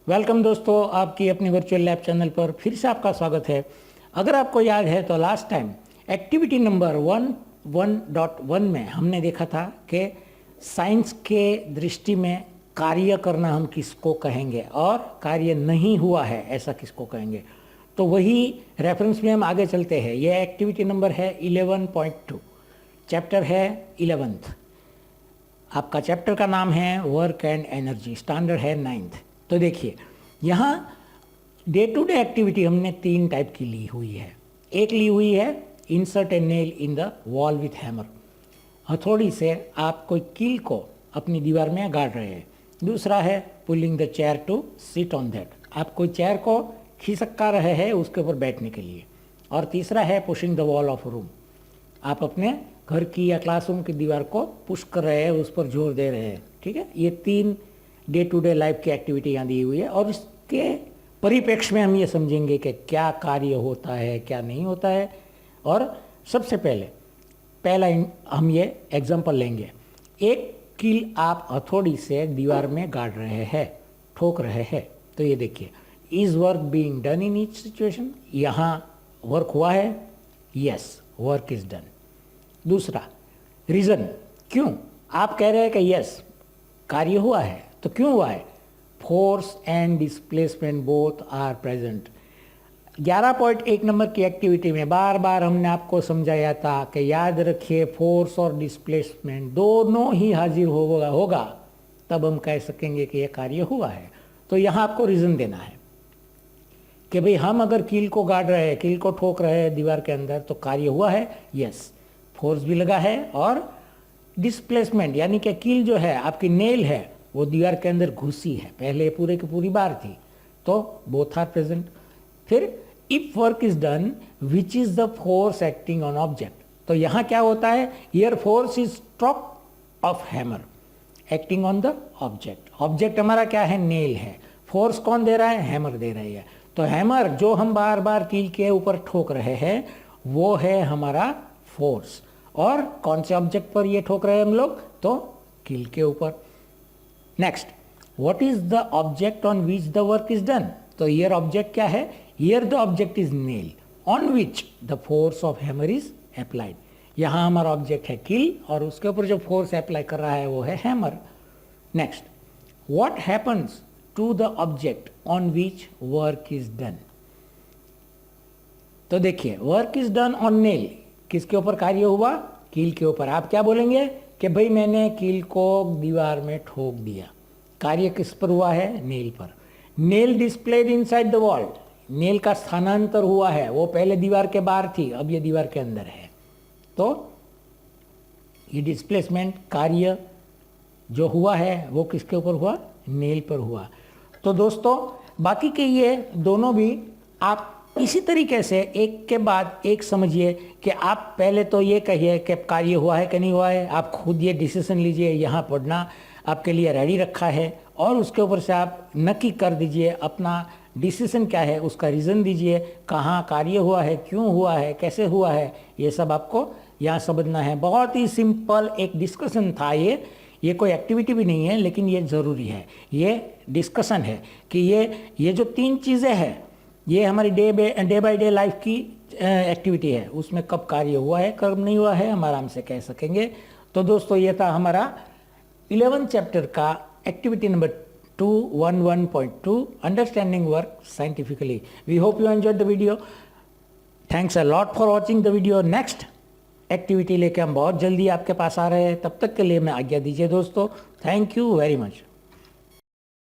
Welcome दोस्तों, आपकी अपनी वर्चुअल लैब चैनल पर फिर से आपका स्वागत है। अगर आपको याद है तो लास्ट टाइम एक्टिविटी नंबर 1.1 में हमने देखा था कि साइंस के दृष्टि में कार्य करना हम किसको कहेंगे और कार्य नहीं हुआ है ऐसा किसको कहेंगे। तो वही रेफरेंस में हम आगे चलते हैं। यह एक्टिविटी नंबर है 11.2, चैप्टर है 11th। आपका चैप्टर का नाम है वर्क एंड एनर्जी, स्टैंडर्ड है 9th। तो देखिए यहाँ डे टू डे एक्टिविटी हमने 3 टाइप की ली हुई है। एक ली हुई है insert A nail in the wall with hammer, हथौड़ी से आप कोई कील को अपनी दीवार में गाड़ रहे हैं। दूसरा है pulling the chair to sit on that, आप कोई चेयर को खिसका रहे हैं उसके ऊपर बैठने के लिए। और तीसरा है pushing the wall of room, आप अपने घर की या क्लासरूम की दीवार को पुश कर रहे हैं, उस पर जोर दे रहे हैं। ठीक है, ये 3 डे टू डे लाइफ की एक्टिविटी यहाँ दी हुई है और इसके परिप्रेक्ष्य में हम ये समझेंगे कि क्या कार्य होता है क्या नहीं होता है। और सबसे पहला हम ये एग्जांपल लेंगे। एक कील आप हथौड़ी से दीवार में गाड़ रहे हैं, ठोक रहे हैं। तो ये देखिए, is work being done in each situation, यहाँ वर्क हुआ है, यस वर्क इज डन। दूसरा रीज़न, क्यों आप कह रहे हैं कि यस कार्य हुआ है, तो क्यों हुआ है? Force and displacement both are present. 11.1 number की एक्टिविटी में बार बार हमने आपको समझाया था कि याद रखिए फोर्स और डिस्प्लेसमेंट दोनों ही हाजिर होगा तब हम कह सकेंगे कि यह कार्य हुआ है। तो यहाँ आपको रीज़न देना है कि भाई हम अगर कील को गाड़ रहे हैं, कील को ठोक रहे हैं दीवार के अंदर, तो कार्य हुआ है, यस फोर्स भी लगा है। और डिस्प्लेसमेंट यानी कि कील जो है आपकी नेल है वो दीवार के अंदर घुसी है, पहले पूरे की पूरी बार थी, तो बोथ आर प्रेजेंट। फिर if work is done which is the force acting on object, तो यहाँ क्या होता है, here force is stroke of hammer acting on the object. Object हमारा क्या है, नेल है। फोर्स कौन दे रहा है, हैमर दे रही है। तो हैमर जो हम बार बार कील के ऊपर ठोक रहे हैं वो है हमारा फोर्स। और कौन से ऑब्जेक्ट पर ये ठोक रहे हैं हम लोग, तो कील के ऊपर। Next, what is the object on which the work is done, तो हियर ऑब्जेक्ट क्या है, here the object is nail on which the force of hammer is applied. यहाँ हमारा ऑब्जेक्ट है कील और उसके ऊपर जो फोर्स अप्लाई कर रहा है वो है hammer. Next, what happens to the object on which work is done, तो देखिए work is done on nail, किसके ऊपर कार्य हुआ, कील के ऊपर। आप क्या बोलेंगे कि भाई मैंने कील को दीवार में ठोक दिया, कार्य किस पर हुआ है, नेल पर। Nail displayed inside the wall, nail का स्थानांतर हुआ है, वो पहले दीवार के बाहर थी अब ये दीवार के अंदर है। तो ये डिस्प्लेसमेंट कार्य जो हुआ है वो किसके ऊपर हुआ, नेल पर हुआ। तो दोस्तों बाकी के ये दोनों भी आप इसी तरीके से एक के बाद एक समझिए कि आप पहले तो ये कहिए कि कार्य हुआ है कि नहीं हुआ है, आप खुद ये डिसीजन लीजिए। यहाँ पढ़ना आपके लिए रेडी रखा है और उसके ऊपर से आप नक्की कर दीजिए अपना डिसीजन क्या है, उसका रीज़न दीजिए, कहाँ कार्य हुआ है, क्यों हुआ है, कैसे हुआ है, ये सब आपको यहाँ समझना है। बहुत ही सिंपल एक डिस्कशन था ये कोई एक्टिविटी भी नहीं है, लेकिन ये ज़रूरी है, ये डिस्कशन है कि ये जो 3 चीज़ें हैं ये हमारी डे बाय डे लाइफ की एक्टिविटी है, उसमें कब कार्य हुआ है कब नहीं हुआ है हम आराम से कह सकेंगे। तो दोस्तों ये था हमारा 11 चैप्टर का activity number 2.1.2 understanding work scientifically. We hope you enjoyed the video. Thanks a lot for watching the video. Next activity लेके हम बहुत जल्दी आपके पास आ रहे हैं, तब तक के लिए मैं आज्ञा दीजिए दोस्तों। Thank you very much.